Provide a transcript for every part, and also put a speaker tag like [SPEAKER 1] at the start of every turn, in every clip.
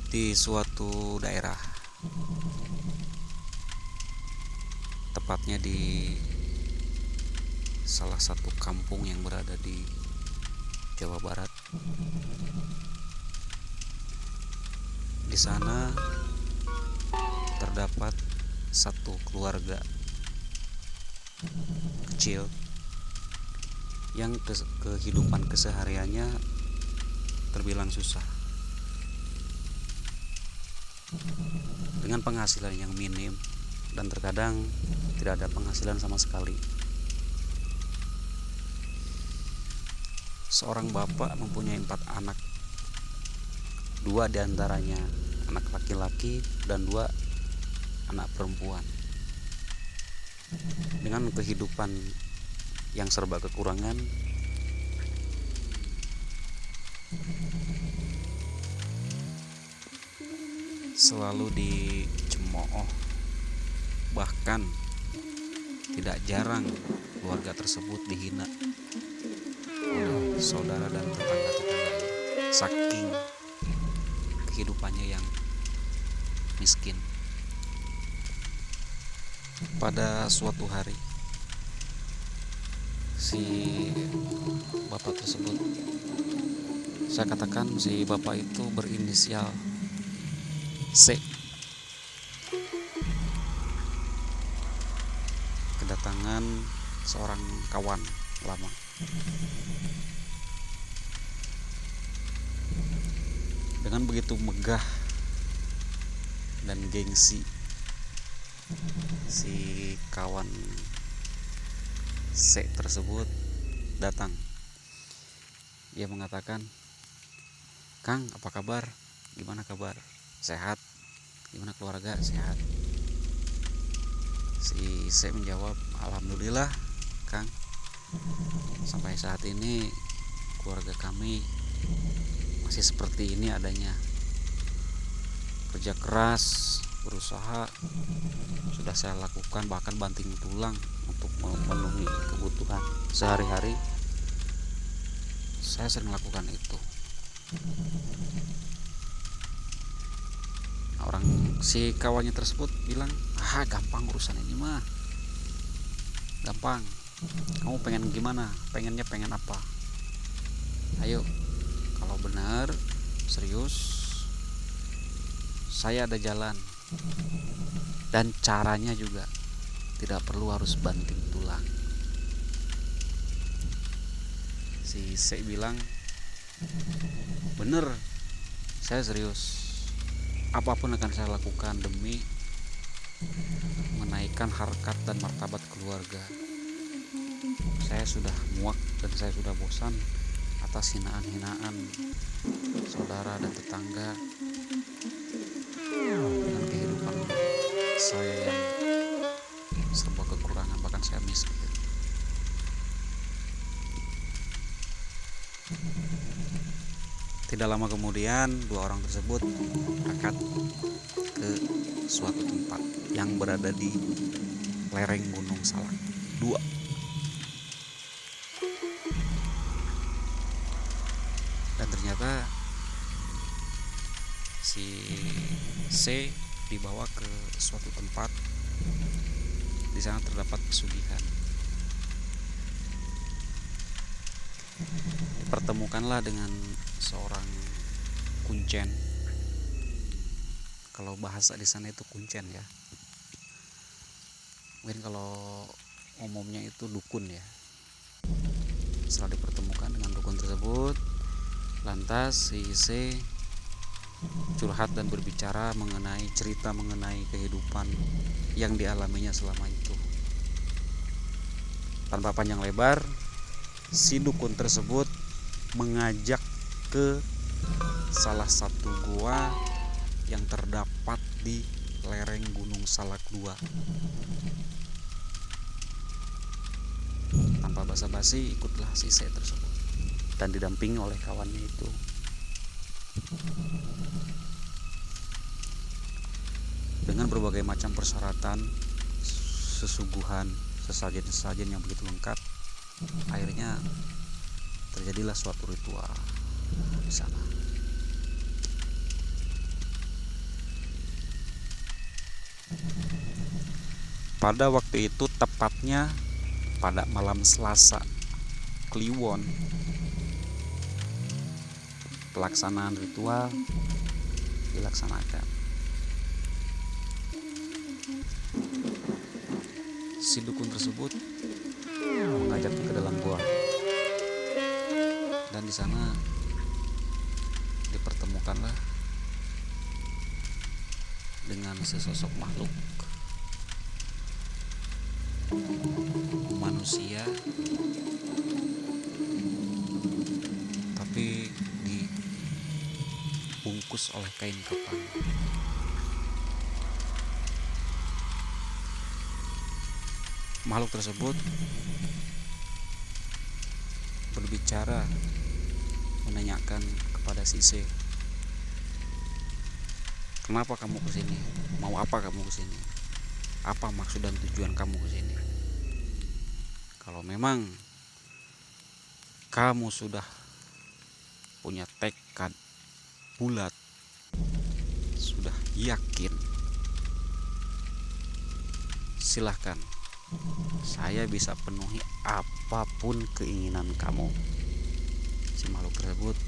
[SPEAKER 1] Di suatu daerah, tepatnya di salah satu kampung yang berada di Jawa Barat. Di sana terdapat satu keluarga kecil yang kehidupan kesehariannya terbilang susah, dengan penghasilan yang minim dan terkadang tidak ada penghasilan sama sekali. Seorang bapak mempunyai 4 anak, 2 diantaranya anak laki-laki dan 2 anak perempuan. Dengan kehidupan yang serba kekurangan, selalu dicemooh, bahkan tidak jarang keluarga tersebut dihina oleh saudara dan tetangga-tetangganya, saking kehidupannya yang miskin. Pada suatu hari, si bapak tersebut, saya katakan si bapak itu berinisial C, kedatangan seorang kawan lama. Dengan begitu megah dan gengsi, si kawan C tersebut datang. Ia mengatakan, "Kang, apa kabar? Gimana kabar? Sehat? Gimana keluarga? Sehat?" Si C menjawab, "Alhamdulillah, Kang. Sampai saat ini keluarga kami masih seperti ini adanya. Kerja keras, berusaha sudah saya lakukan, bahkan banting tulang untuk memenuhi kebutuhan sehari-hari. Saya sering lakukan itu." Orang si kawannya tersebut bilang, "Gampang urusan ini mah. Gampang. Kamu pengen gimana? Pengennya pengen apa? Ayo, kalau benar serius, saya ada jalan. Dan caranya juga tidak perlu harus banting tulang." Si C bilang, "Bener, saya serius. Apapun akan saya lakukan demi menaikkan harkat dan martabat keluarga. Saya sudah muak dan saya sudah bosan atas hinaan-hinaan saudara dan tetangga dengan kehidupan saya yang serba kekurangan, bahkan saya miskin." Tidak lama kemudian, 2 orang tersebut berangkat ke suatu tempat yang berada di lereng Gunung Salak 2. Dan ternyata si C dibawa ke suatu tempat. Di sana terdapat pesugihan. Dipertemukanlah dengan seorang kuncen. Kalau bahasa di sana itu kuncen ya. Mungkin kalau umumnya itu dukun ya. Setelah dipertemukan dengan dukun tersebut, lantas si C curhat dan berbicara mengenai cerita mengenai kehidupan yang dialaminya selama itu. Tanpa panjang lebar, si dukun tersebut mengajak ke salah satu gua yang terdapat di lereng Gunung Salak 2. Tanpa basa-basi, ikutlah si C tersebut dan didampingi oleh kawannya itu. Dengan berbagai macam persyaratan, sesuguhan, sesajen-sesajen yang begitu lengkap, akhirnya terjadilah suatu ritual di sana. Pada waktu itu tepatnya pada malam Selasa Kliwon, pelaksanaan ritual dilaksanakan. Si dukun tersebut mengajaknya ke dalam gua, dan di sana dipertemukanlah dengan sesosok makhluk manusia, tapi dibungkus oleh kain kafan. Makhluk tersebut berbicara, menanyakan kepada si C, kenapa kamu kesini? Mau apa kamu kesini? Apa maksud dan tujuan kamu kesini? Kalau memang kamu sudah punya tekad bulat, sudah yakin, silahkan, saya bisa penuhi apapun keinginan kamu. Si makhluk tersebut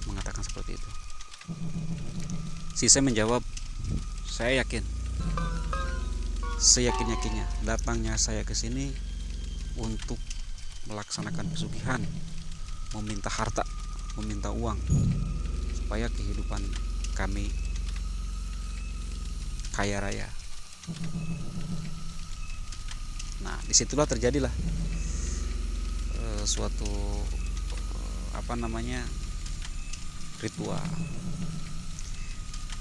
[SPEAKER 1] mengatakan seperti itu. Si C menjawab, saya yakin, seyakin-yakinnya datangnya saya ke sini untuk melaksanakan pesugihan, meminta harta, meminta uang, supaya kehidupan kami kaya raya. Nah, disitulah terjadilah suatu ritual.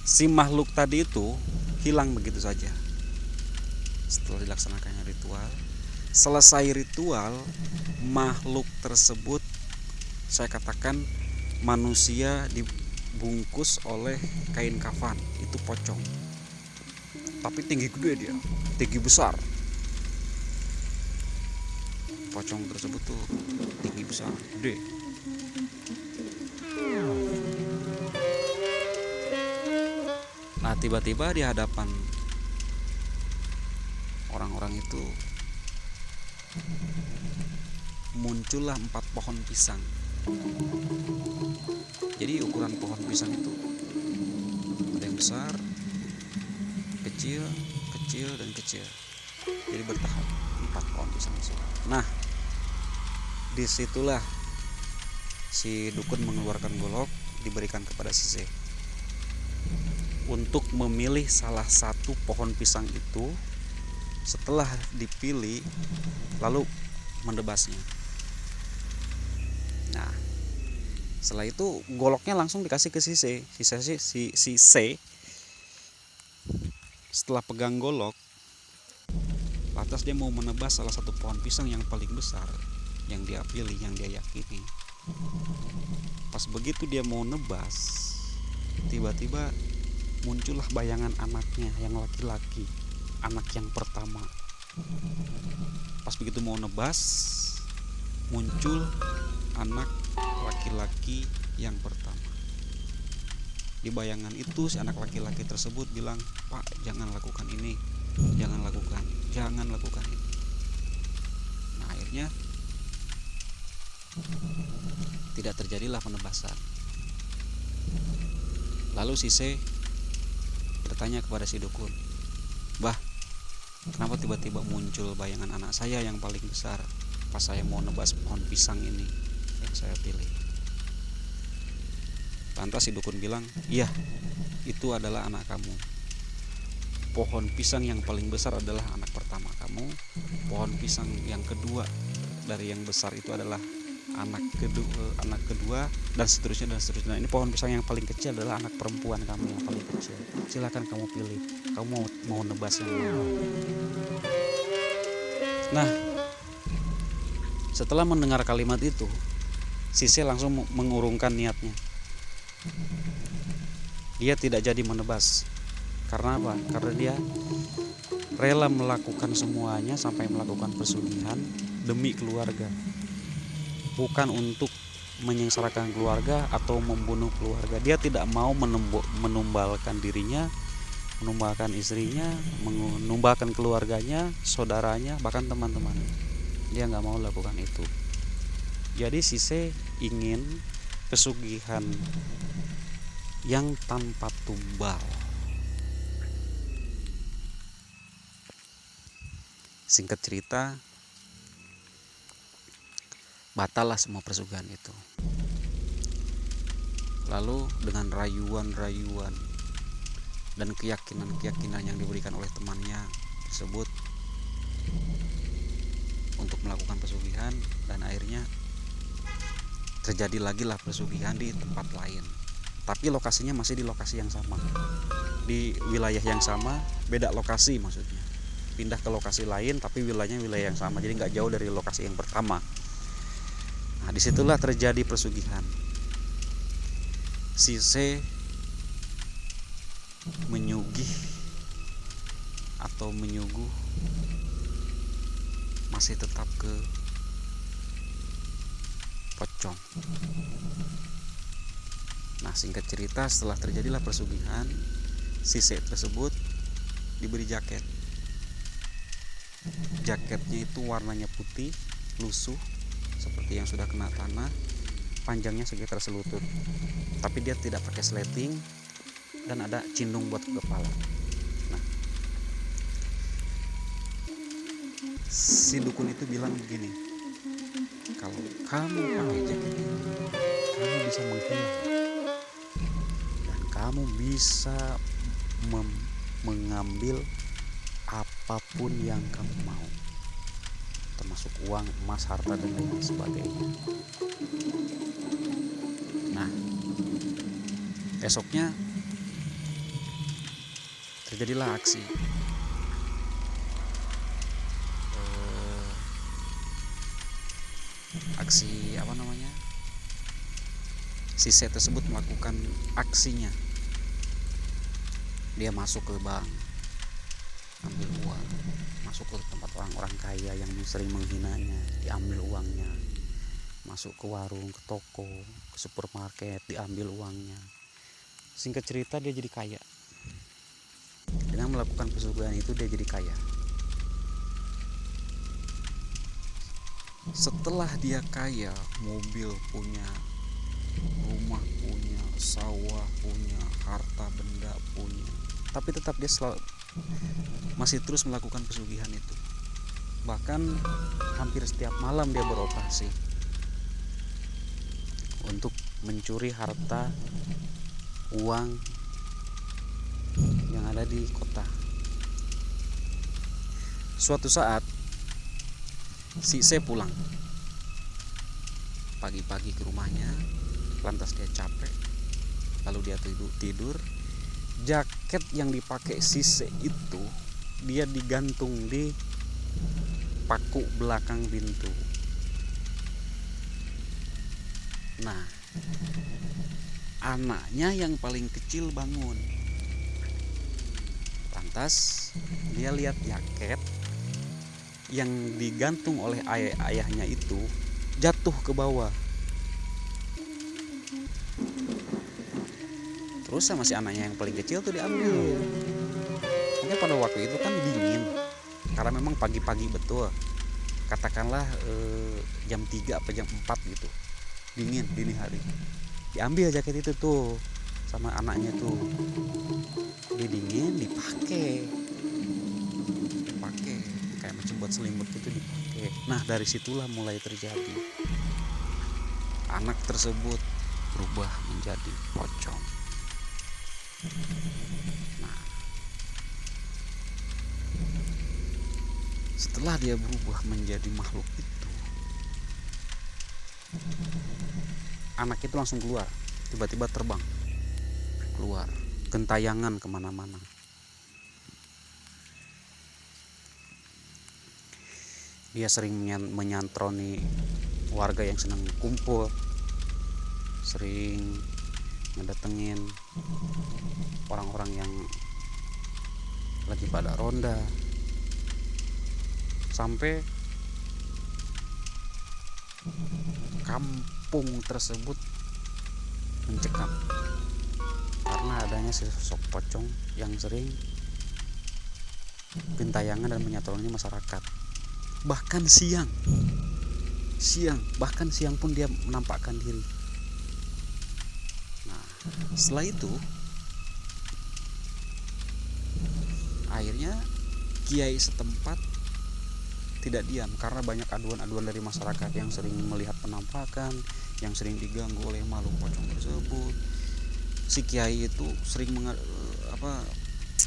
[SPEAKER 1] Si makhluk tadi itu hilang begitu saja setelah dilaksanakannya ritual. Selesai ritual, makhluk tersebut, saya katakan manusia, dibungkus oleh kain kafan. Itu pocong, tapi tinggi gede, dia tinggi besar. Pocong tersebut tuh tinggi besar, gede. Nah, tiba-tiba di hadapan orang-orang itu muncullah 4 pohon pisang. Jadi ukuran pohon pisang itu ada yang besar, kecil, kecil, dan kecil. Jadi bertahap 4 pohon pisang besar. Nah, disitulah si dukun mengeluarkan golok, diberikan kepada si C untuk memilih salah satu pohon pisang itu. Setelah dipilih, lalu menebasnya. Nah, setelah itu goloknya langsung dikasih ke si C. Si C setelah pegang golok, lantas dia mau menebas salah satu pohon pisang yang paling besar yang dia pilih, yang dia yakini. Pas begitu dia mau nebas, tiba-tiba muncullah bayangan anaknya yang laki-laki, anak yang pertama. Pas begitu mau nebas, muncul anak laki-laki yang pertama. Di bayangan itu si anak laki-laki tersebut bilang, "Pak, jangan lakukan ini, jangan lakukan ini." Nah, akhirnya tidak terjadilah penebasan. Lalu si C bertanya kepada si dukun, "Bah, kenapa tiba-tiba muncul bayangan anak saya yang paling besar pas saya mau nebas pohon pisang ini yang saya pilih?" Lantas si dukun bilang, "Iya, itu adalah anak kamu. Pohon pisang yang paling besar adalah anak pertama kamu. Pohon pisang yang kedua dari yang besar itu adalah anak kedua, dan seterusnya. Ini pohon pisang yang paling kecil adalah anak perempuan kamu yang paling kecil. Silakan kamu pilih. Kamu mau nebas yang mana?" Nah, setelah mendengar kalimat itu, si C langsung mengurungkan niatnya. Dia tidak jadi menebas. Karena apa? Karena dia rela melakukan semuanya sampai melakukan pesugihan demi keluarga, bukan untuk menyengsarakan keluarga atau membunuh keluarga. Dia tidak mau menumbalkan dirinya menumbalkan istrinya, menumbalkan keluarganya, saudaranya, bahkan teman-temannya. Dia nggak mau lakukan itu. Jadi Sise ingin pesugihan yang tanpa tumbal. Singkat cerita, batallah semua pesugihan itu. Lalu dengan rayuan-rayuan dan keyakinan-keyakinan yang diberikan oleh temannya tersebut untuk melakukan pesugihan, dan akhirnya terjadi lagi lah pesugihan di tempat lain. Tapi lokasinya masih di lokasi yang sama, di wilayah yang sama, beda lokasi maksudnya. Pindah ke lokasi lain tapi wilayahnya wilayah yang sama, jadi nggak jauh dari lokasi yang pertama. Nah, disitulah terjadi pesugihan. Sise menyugih atau menyuguh masih tetap ke pocong. Nah, singkat cerita, setelah terjadilah pesugihan, Sise tersebut diberi jaket. Jaketnya itu warnanya putih, lusuh, seperti yang sudah kena tanah, panjangnya sekitar selutut. Tapi dia tidak pakai sleting dan ada cindung buat kepala. Nah, si dukun itu bilang begini, kalau kamu pakai jaket ini, kamu bisa menghilang dan kamu bisa mengambil apapun yang kamu mau, termasuk uang, emas, harta, dan lain sebagainya. Nah, esoknya terjadilah aksi. Aksi apa namanya? Sise tersebut melakukan aksinya. Dia masuk ke bank, ambil uang, masuk ke tempat orang-orang kaya yang sering menghinanya, diambil uangnya. Masuk ke warung, ke toko, ke supermarket, diambil uangnya. Singkat cerita, dia jadi kaya. Dengan melakukan pesugihan itu dia jadi kaya. Setelah dia kaya, mobil punya, rumah punya, sawah punya, harta benda punya, tapi tetap dia masih terus melakukan pesugihan itu. Bahkan hampir setiap malam dia beroperasi untuk mencuri harta, uang yang ada di kota. Suatu saat Sise pulang pagi-pagi ke rumahnya, lantas dia capek, lalu dia tidur. Jaket yang dipakai Sise itu dia digantung di paku belakang pintu. Nah, anaknya yang paling kecil bangun. Lantas dia lihat jaket yang digantung oleh ayahnya itu jatuh ke bawah. Terus sama si anaknya yang paling kecil tuh diambil. Mungkin pada waktu itu kan dingin, karena memang pagi-pagi betul, katakanlah jam 3 apa jam 4 gitu, dingin, dini hari. Diambil jaket itu tuh sama anaknya tuh. Dia dingin, dipakai kayak macam buat selimut gitu, dipakai. Nah, dari situlah mulai terjadi. Anak tersebut berubah menjadi pocong. Nah, setelah dia berubah menjadi makhluk itu, anak itu langsung keluar, tiba-tiba terbang keluar, gentayangan kemana-mana. Dia sering menyantroni warga yang sedang kumpul, sering ngedatengin orang-orang yang lagi pada ronda, sampai kampung tersebut mencekam karena adanya sosok pocong yang sering pintayangan dan menyatolongi masyarakat. Bahkan siang pun dia menampakkan diri. Nah, setelah itu akhirnya kiai setempat tidak diam karena banyak aduan-aduan dari masyarakat yang sering melihat penampakan, yang sering diganggu oleh makhluk pocong tersebut. Si kiai itu sering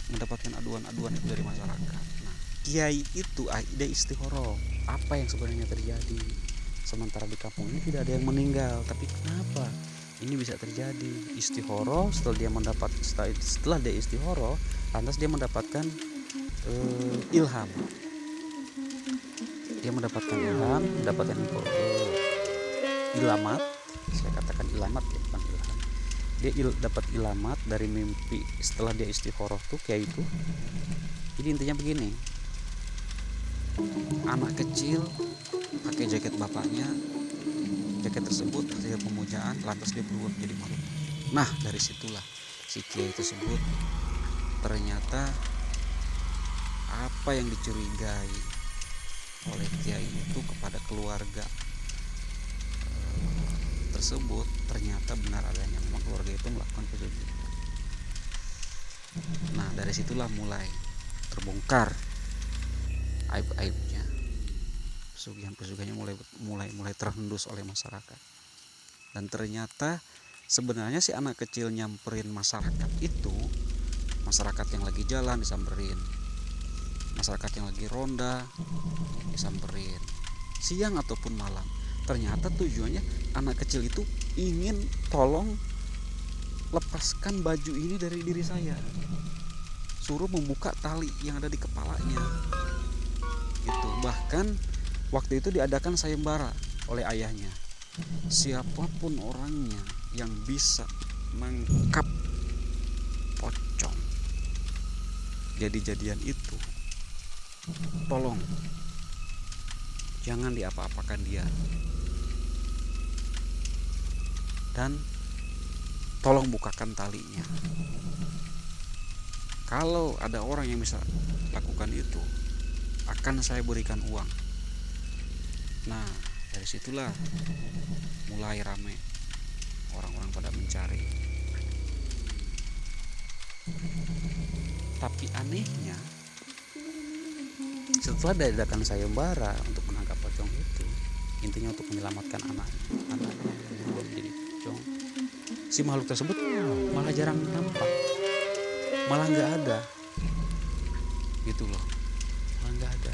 [SPEAKER 1] mendapatkan aduan-aduan itu dari masyarakat. Nah, kiai itu dia istihoro apa yang sebenarnya terjadi. Sementara di kampung ini tidak ada yang meninggal, tapi kenapa ini bisa terjadi? Istihoro, setelah dia istihoro, lantas dia mendapatkan ilham. Dia mendapatkan ilamat. Saya katakan ilamat ya, bukan ilham. Dia dapat ilamat dari mimpi setelah dia istikharah tuh kayak itu. Jadi intinya begini, anak kecil pakai jaket bapaknya, jaket tersebut hasil pemujaan, lantas dia berubah menjadi makhluk. Nah, dari situlah si kiai tersebut ternyata apa yang dicurigai oleh kiai itu kepada keluarga tersebut ternyata benar adanya, memang keluarga itu melakukan kesugihan. Nah, dari situlah mulai terbongkar aib-aibnya, pesugihan-pesugihannya mulai terhendus oleh masyarakat. Dan ternyata sebenarnya si anak kecil nyamperin masyarakat itu, masyarakat yang lagi jalan disamperin, masyarakat yang lagi ronda disamperin, siang ataupun malam. Ternyata tujuannya anak kecil itu ingin tolong lepaskan baju ini dari diri saya, suruh membuka tali yang ada di kepalanya gitu. Bahkan waktu itu diadakan sayembara oleh ayahnya, siapapun orangnya yang bisa nangkap pocong jadi-jadian itu, tolong jangan diapa-apakan dia, dan tolong bukakan talinya. Kalau ada orang yang bisa lakukan itu, akan saya berikan uang. Nah, dari situlah mulai rame, orang-orang pada mencari. Tapi anehnya, setelah diadakan sayembara untuk menangkap pocong itu, intinya untuk menyelamatkan anaknya yang berubah menjadi pocong, si makhluk tersebut malah jarang nampak, malah nggak ada gitu loh, malah nggak ada.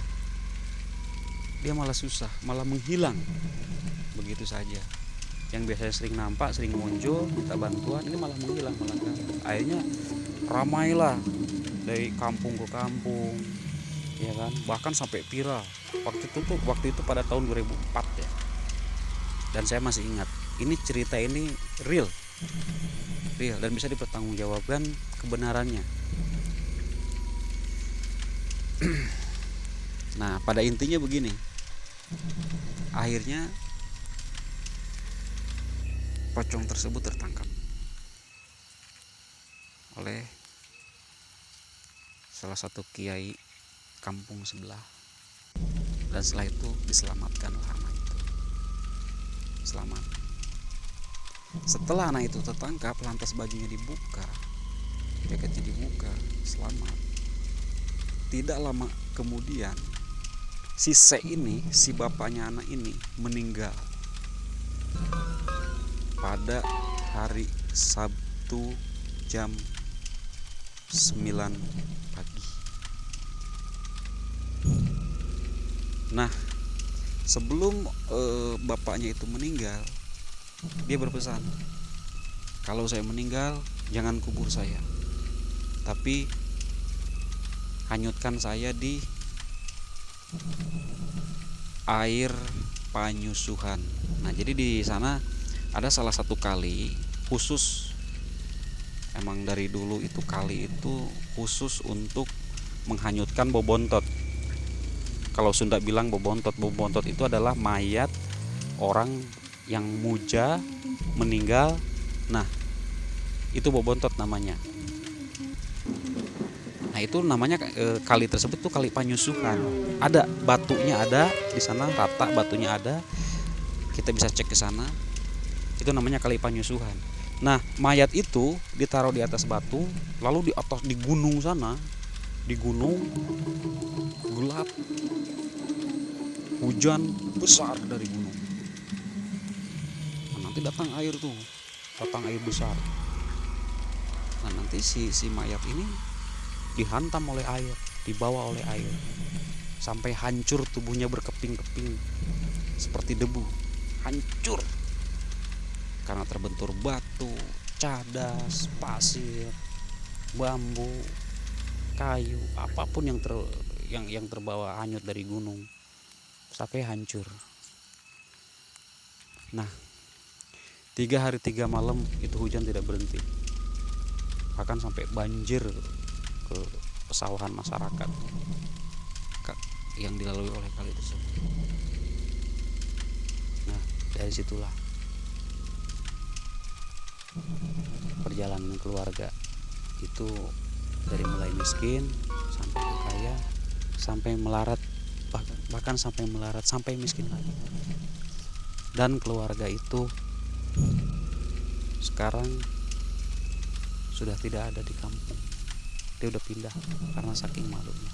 [SPEAKER 1] Dia malah susah, malah menghilang begitu saja. Yang biasanya sering nampak, sering muncul, minta bantuan, ini malah menghilang, malah nggak ada. Akhirnya ramailah dari kampung ke kampung, ya kan, bahkan sampai viral. Waktu itu pada tahun 2004 ya. Dan saya masih ingat, ini cerita ini real dan bisa dipertanggungjawabkan kebenarannya. Nah, pada intinya begini, akhirnya pocong tersebut tertangkap oleh salah satu kiai kampung sebelah, dan setelah itu diselamatkan anak itu, selamat. Setelah anak itu tertangkap, lantas bajunya dibuka, jaketnya dibuka, selamat. Tidak lama kemudian si bapaknya anak ini meninggal pada hari Sabtu jam 9 pagi. Nah, sebelum bapaknya itu meninggal, dia berpesan, kalau saya meninggal jangan kubur saya, tapi hanyutkan saya di air panyusuhan. Nah, jadi di sana ada salah satu kali khusus, emang dari dulu itu kali itu khusus untuk menghanyutkan bobontot. Kalau Sunda bilang bobontot itu adalah mayat orang yang muja meninggal. Nah, Itu Bobontot namanya. Nah itu namanya kali tersebut tuh kali Panyusuhan. Ada batunya, ada di sana rata, batunya ada. Kita bisa cek ke sana. Itu namanya kali Panyusuhan. Nah mayat itu ditaruh di atas batu, lalu di atas di gunung sana, di gunung gelap, hujan besar dari gunung. Nah, nanti datang air tuh, datang air besar. Nah nanti si mayat ini dihantam oleh air, dibawa oleh air, sampai hancur tubuhnya berkeping-keping seperti debu, hancur karena terbentur batu, cadas, pasir, bambu, kayu, apapun yang terbawa hanyut dari gunung sampai hancur. Nah 3 hari 3 malam itu hujan tidak berhenti, bahkan sampai banjir ke pesawahan masyarakat yang dilalui oleh kali tersebut. Nah dari situlah perjalanan keluarga itu, dari mulai miskin sampai ke kaya, sampai melarat, bahkan sampai melarat, sampai miskin lagi. Dan keluarga itu sekarang sudah tidak ada di kampung, dia udah pindah karena saking malunya.